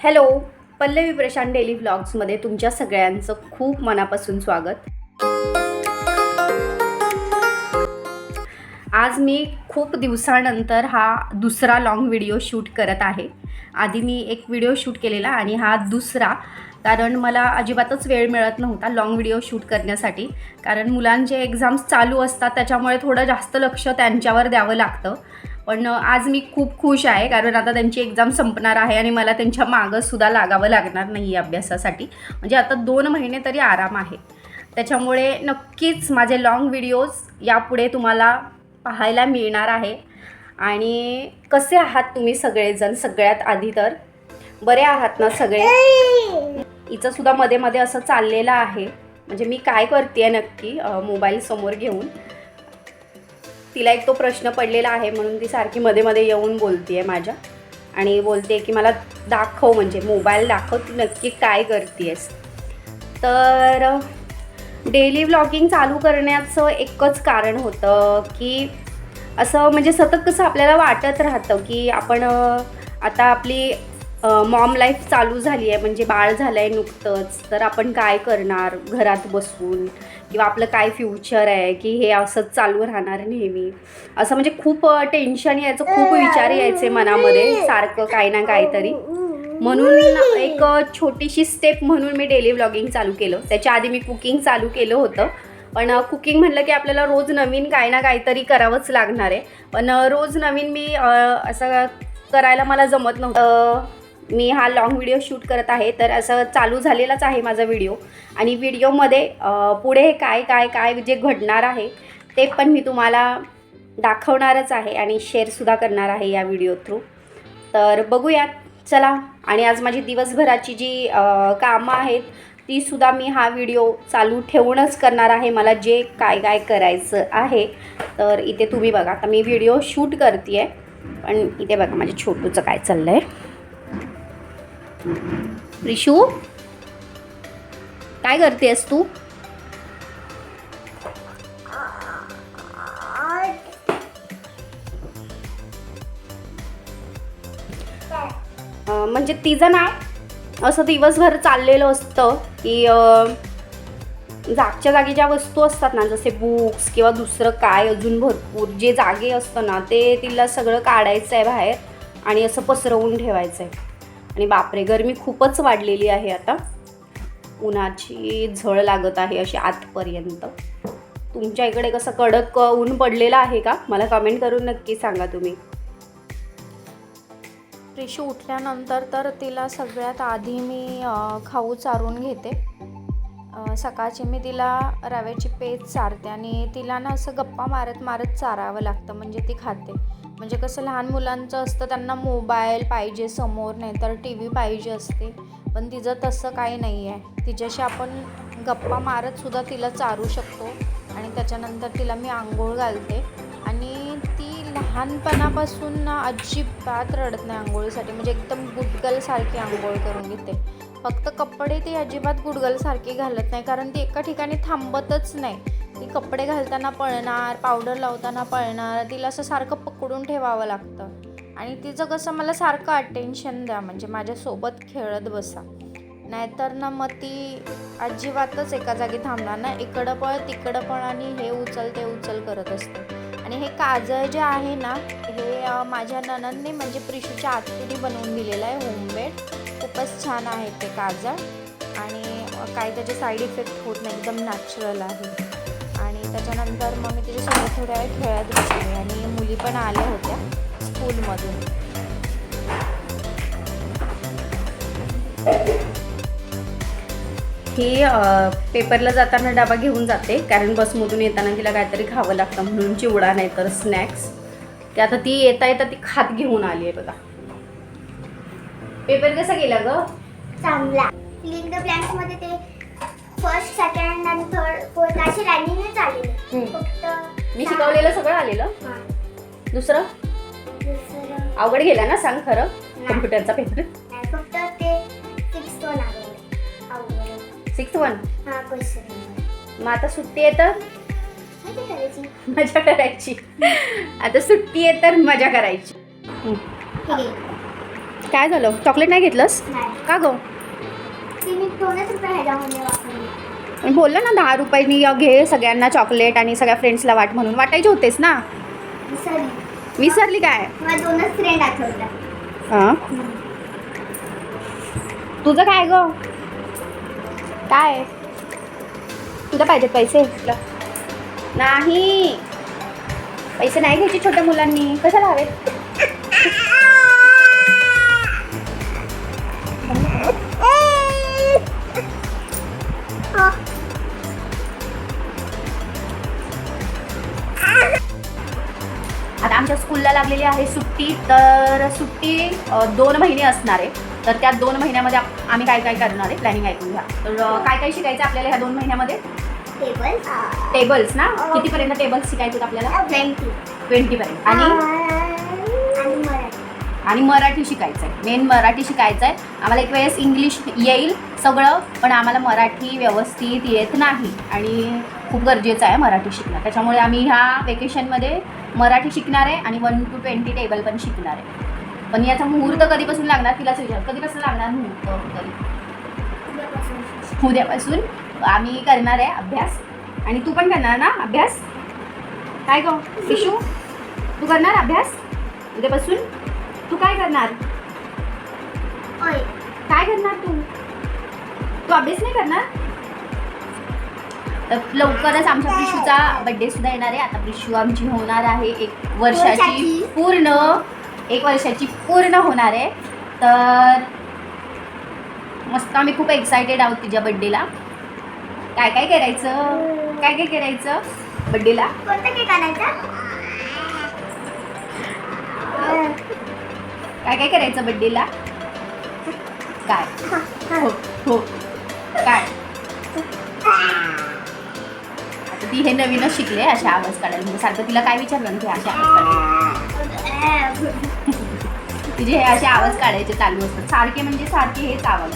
Hello, Pallavi Prashant daily व्लॉग्समध्ये तुमच्या सगळ्यांचं खूप मनापासून स्वागत. आज मी खूप दिवसानंतर हा दुसरा लॉंग व्हिडिओ शूट करत आहे. आधी मी एक व्हिडिओ शूट केलेला आणि हा दुसरा, कारण मला अजिबातच वेळ मिळत नव्हता लॉंग व्हिडिओ शूट करण्यासाठी. कारण मुलांचे एक्झाम्स चालू असतात, त्याच्यामुळे थोडं जास्त लक्ष त्यांच्यावर द्यावं लागतं. पण आज मी खूप खुश आहे, कारण आता त्यांची एक्झाम संपणार आहे आणि मला त्यांच्या मागंसुद्धा लागावं लागणार नाही आहे अभ्यासासाठी. म्हणजे आता 2 महिने तरी आराम आहे. त्याच्यामुळे नक्कीच माझे लॉंग व्हिडिओज यापुढे तुम्हाला पाहायला मिळणार आहे. आणि कसे आहात तुम्ही सगळेजण? सगळ्यात आधी तर बरे आहात ना सगळे? हिचंसुद्धा मध्ये मध्ये असं चाललेलं आहे, म्हणजे मी काय करते आहे नक्की मोबाईल समोर घेऊन. तिला एक तो प्रश्न पडलेला आहे, म्हणून ती सारखी मध्ये मध्ये येऊन बोलते आहे माझ्या आणि बोलते की मला दाखव, म्हणजे मोबाईल दाखव, तू नक्की काय करते आहेस. तर डेली व्लॉगिंग चालू करण्याचं एकच कारण होतं की असं म्हणजे सतत कसं आपल्याला वाटत राहतं की आपण आता आपली मॉम लाईफ चालू झाली आहे, म्हणजे बाळ झालं आहे नुकतंच, तर आपण काय करणार घरात बसून, किंवा आपलं काय फ्युचर आहे की हे असंच चालू राहणार नेहमी, असं म्हणजे खूप टेन्शन यायचं, खूप विचार यायचे मनामध्ये सारखं काही ना काहीतरी. म्हणून एक छोटीशी स्टेप म्हणून मी डेली व्लॉगिंग चालू केलं. त्याच्या आधी मी कुकिंग चालू केलं होतं, पण कुकिंग म्हटलं की आपल्याला रोज नवीन काही ना काहीतरी करावंच लागणार आहे. पण रोज नवीन मी असं करायला मला जमत नव्हतं. मी हा लॉंग व्हिडिओ शूट करत आहे, तर असं चालू झालेलाच आहे माझा व्हिडिओ. आणि व्हिडिओमध्ये पुढे काय काय काय जे घडणार आहे ते पण मी तुम्हाला दाखवणारच आहे आणि शेअरसुद्धा करणार आहे या व्हिडिओ थ्रू. तर बघूयात, चला. आणि आज माझी दिवसभराची जी कामं आहेत तीसुद्धा मी हा व्हिडिओ चालू ठेवूनच करणार आहे, मला जे काय काय करायचं आहे. तर इथे तुम्ही बघा, आता मी व्हिडिओ शूट करते आहे, पण इथे बघा माझ्या छोटूचं काय चाललं आहे. रिशू, काय करतेस तू? म्हणजे तिचं ना असं दिवसभर चाललेलं असतं की जागच्या जागी ज्या वस्तू असतात ना, जसे बुक्स किंवा दुसरं काय अजून भरपूर जे जागे असतं ना, ते तिला सगळं काढायचं आहे बाहेर आणि असं पसरवून ठेवायचं आहे. आणि बापरे, गरमी खूपच वाढलेली आहे आता, उन्हाची झळ लागत आहे अशी आतपर्यंत. तुमच्या इकडे कसं कडक ऊन पडलेलं आहे का? मला कमेंट करून नक्की सांगा तुम्ही. रिशू उठल्यानंतर तर तिला सगळ्यात आधी मी खाऊ चारून घेते. सकाळची मी तिला रव्याची पेज चारते आणि तिला ना असं गप्पा मारत मारत चारावं लागतं, म्हणजे ती खाते. म्हणजे कसं लहान मुलांचं असतं, त्यांना मोबाईल पाहिजे समोर, नाही तर टी व्ही पाहिजे असते. पण तिचं तसं काही नाही आहे. तिच्याशी आपण गप्पा मारतसुद्धा तिला चारू शकतो. आणि त्याच्यानंतर तिला मी आंघोळ घालते. आणि ती लहानपणापासून ना अजिबात रडत नाही आंघोळीसाठी, म्हणजे एकदम गुडगलसारखी आंघोळ करून घेते. फक्त कपडे ती अजिबात गुडगलसारखी घालत नाही, कारण ती एका ठिकाणी थांबतच नाही. ती कपडे घालताना पळणार, पावडर लावताना पळणार, तिला असं सारखं पकडून ठेवावं लागतं. आणि तिचं कसं, मला सारखं अटेन्शन द्या, म्हणजे माझ्यासोबत खेळत बसा, नाहीतर ना मग ती अजिबातच एका जागी थांबणार ना, इकडं पळ तिकडं पळ आणि हे उचल ते उचल करत असते. आणि हे काजळ जे आहे ना, हे माझ्या नणंदने म्हणजे प्रिशूच्या आत्तीने बनवून दिलेलं आहे, होममेड. खूपच छान आहे ते काजळ, आणि काही त्याचे साईड इफेक्ट होत नाही, एकदम नॅचरल आहे. आणि त्याच्यानंतर मग मी तिच्यासोबत थोड्या वेळ खेळत बसले आणि मुली पण आल्या होत्या स्कूलमधून. ही पेपरला जाताना डबा घेऊन जाते, कारण बसमधून येताना तिला काहीतरी खावं लागतं, म्हणून चिवडा नाही तर स्नॅक्स. ते आता ती येता येता ती खात घेऊन आली आहे बघा. पेपर कसा गेला ग? चांगला. फिलिंग द ब्लँक्स मध्ये ते फर्स्ट, सेकंड आणि थर्ड, फोर्थ अशी रॅनिंगच आलेली. फक्त मी शिकवलेलं सगळं आलेलं. दुसरं अवघड गेला ना, सांग खरं, कम्प्युटरचा पेपर? फक्त ते 6th वन आलं. 6th one? हां, क्वेश्चन. मग आता सुट्टी आहे तर मजा करायची. आता सुट्टी आहे तर मजा करायची. काय झालं, चॉकलेट नाही घेतलंस नाही का गं? ती मी 2च रुपये ह्याच्यामध्ये वापरली. मी बोललं ना 10 रुपयांनी घे सगळ्यांना चॉकलेट आणि सगळ्या फ्रेंड्सला वाट म्हणून, वाटायचे होतेस ना. विसरली. विसरली काय? मला 2च फ्रेंड आठवल्या. हां तुझं काय ग? काय तुला पाहिजेत पैसे? नाही, पैसे नाही घ्यायचे छोट्या मुलांनी. कशाला हवेत? आता आमच्या स्कूलला लागलेली आहे सुट्टी, तर सुट्टी 2 महिने असणार आहे. तर त्या 2 महिन्यामध्ये आम्ही काय काय करणार आहे प्लॅनिंग ऐकून घ्या. तर काय काय शिकायचं आपल्याला ह्या 2 महिन्यामध्ये? टेबल्स ना. कितीपर्यंत टेबल्स शिकायचे आपल्याला? 20 पर्यंत. आणि मराठी शिकायचं आहे. मेन मराठी शिकायचं आहे आम्हाला. एक वेळेस इंग्लिश येईल सगळं, पण आम्हाला मराठी व्यवस्थित येत नाही आणि खूप गरजेचं आहे मराठी शिकणं. त्याच्यामुळे आम्ही ह्या वेकेशनमध्ये मराठी शिकणार आहे आणि 1 to 20 टेबल पण शिकणार आहे. पण याचा मुहूर्त कधीपासून लागणार तिलाच विचार, कधीपासून लागणार मुहूर्त? कधी? उद्यापासून आम्ही करणार आहे अभ्यास. आणि तू पण करणार ना अभ्यास? काय गं विशू, तू करणार अभ्यास उद्यापासून? तू काय करणार? काय करणार तू अभ्यास नाही करणार? तर लवकरच आमच्या प्रिशूचा बड्डे सुद्धा येणार आहे. आता प्रिशू आमची होणार आहे 1 वर्षाची पूर्ण. 1 वर्षाची पूर्ण होणार आहे. तर मस्त आम्ही खूप एक्सायटेड आहोत तिच्या बड्डेला. काय काय करायचं, काय काय करायचं बड्डेला? कोणता केक आणायचा? काय काय करायचं बड्डेला? काय हो हो काय? आता ती हे नवीनच शिकले असे आवाज काढायला. म्हणजे सारखं तिला काय विचारलं ना ते असे आवाज काढायचे. तिचे हे असे आवाज काढायचे चालू असतात सारखे, म्हणजे सारखे हेच आवाज.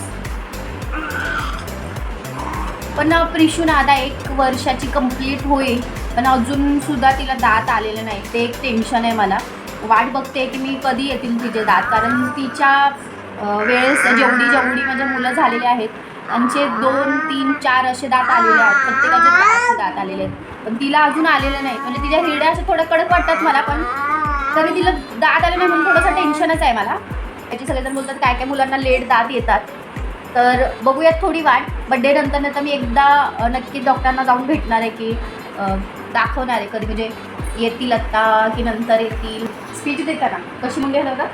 पण प्रिशू ना आता 1 वर्षाची कंप्लीट होईल, पण अजून सुद्धा तिला दात आलेलं नाही. ते एक टेन्शन आहे मला. वाट बघते की मी कधी येतील तिचे दात, कारण तिच्या वेळेस जेवढी म्हणजे मुलं झालेली आहेत त्यांचे 2, 3, 4 असे दात आलेले आहेत. प्रत्येकाचे 5 दात आलेले आहेत, पण तिला अजून आलेलं नाही. म्हणजे तिच्या हिरड्या असे थोडं कडक वाटतात मला, पण तरी तिला दात आले नाही म्हणून थोडंसं टेन्शनच आहे मला. त्याची सगळेजण बोलतात काय काय मुलांना लेट दात येतात. तर बघूयात थोडी वाट. बड्डे नंतर मी एकदा नक्की डॉक्टरांना जाऊन भेटणार आहे की दाखवणार आहे कधी, म्हणजे येतील आत्ता की नंतर येतील. स्पीच देताना कशी मुंगे होतं?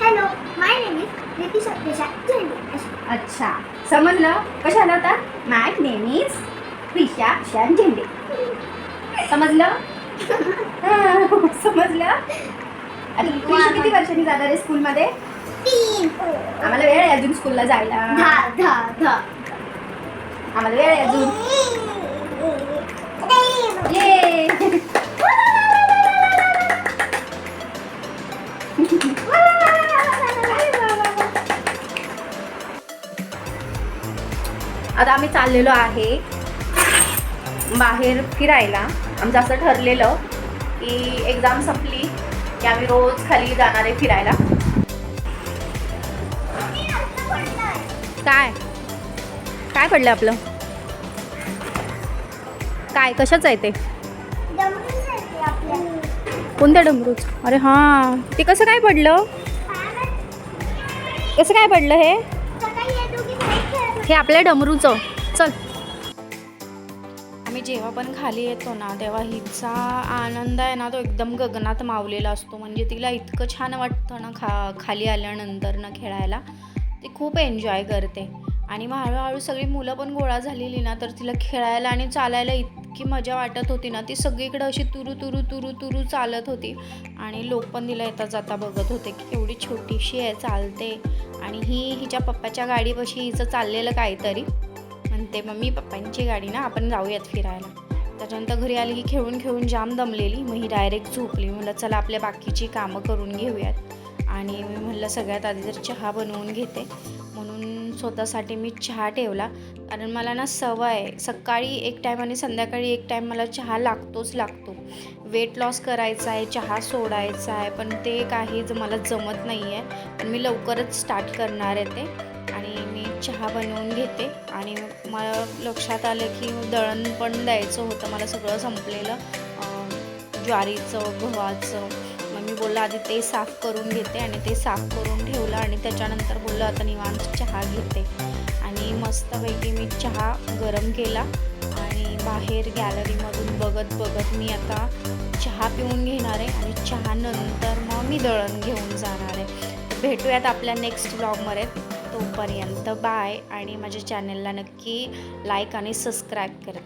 Hello, my name is Ritisha Prisha झेंडे. अच्छा, समजलं? कशा आला होता? माय नेम इज प्रिशा शान झेंडे. समजलं? समजलं? आता प्रिशा किती वर्षांनी जाणार आहे स्कूलमध्ये? 3. आम्हाला वेळ आहे अजून स्कूलला जायला. आम्हाला वेळ आहे अजून. ये आता आम्ही चाललेलो आहे बाहेर फिरायला. आमचं असं ठरलेलं की एक्झाम संपली की आम्ही रोज खाली जाणार आहे फिरायला. काय काय पडलं आपलं? काय कशाचं आहे ते? कोणत्या डमरूच? अरे हां, ते कसं काय पडलं? कसं काय पडलं हे? हे आपल्या डमरूचं. चल. आम्ही जेव्हा पण खाली येतो ना तेव्हा हिचा आनंद आहे ना तो एकदम गगनात मावलेला असतो. म्हणजे तिला इतकं छान वाटतं ना खाली आल्यानंतर ना खेळायला. ती खूप एन्जॉय करते. आणि मग हळूहळू सगळी मुलं पण गोळा झालेली ना तर तिला खेळायला आणि चालायला इतकी मजा वाटत होती ना. ती सगळीकडं अशी तुरू तुरू तुरू तुरू चालत होती आणि लोक पण तिला येता जाता बघत होते की केवढी छोटीशी आहे, चालते. आणि हिच्या पप्पाच्या गाडीपाशी हिचं चाललेलं काहीतरी म्हणते मम्मी पप्पांची गाडी ना, आपण जाऊयात फिरायला. त्याच्यानंतर घरी आली की खेळून खेळून जाम दमलेली. मग ही डायरेक्ट झोपली. म्हणलं चला आपल्या बाकीची कामं करून घेऊयात. आणि मी म्हणलं सगळ्यात आधी जर चहा बनवून घेते. म्हणून स्वतःसाठी मी चहा ठेवला. कारण मला ना सवय आहे, सकाळी एक टाईम आणि संध्याकाळी एक टाईम मला चहा लागतोच लागतो. वेट लॉस करायचा आहे, चहा सोडायचा आहे, पण ते काही मला जमत नाही आहे. पण मी लवकरच स्टार्ट करणार आहे ते. आणि मी चहा बनवून घेते. आणि मला लक्षात आलं की दळण पण द्यायचं होतं, मला सगळं संपलेलं, ज्वारीचं, गव्हाचं. मग मी बोललं आधी ते साफ करून घेते, आणि ते साफ करून ठेवलं. आणि त्याच्यानंतर बोललं आता निवांत चहा घेते. आणि मस्तपैकी मी चहा गरम केला आणि बाहेर गॅलरीमधून बघत बघत मी आता चहा पिऊन घेणार आहे. आणि चहानंतर मग मी दळण घेऊन जाणार आहे. भेटूयात आपल्या नेक्स्ट व्लॉगमध्ये. तोपर्यंत बाय. आणि माझ्या चॅनलला नक्की लाईक आणि सबस्क्राईब करा.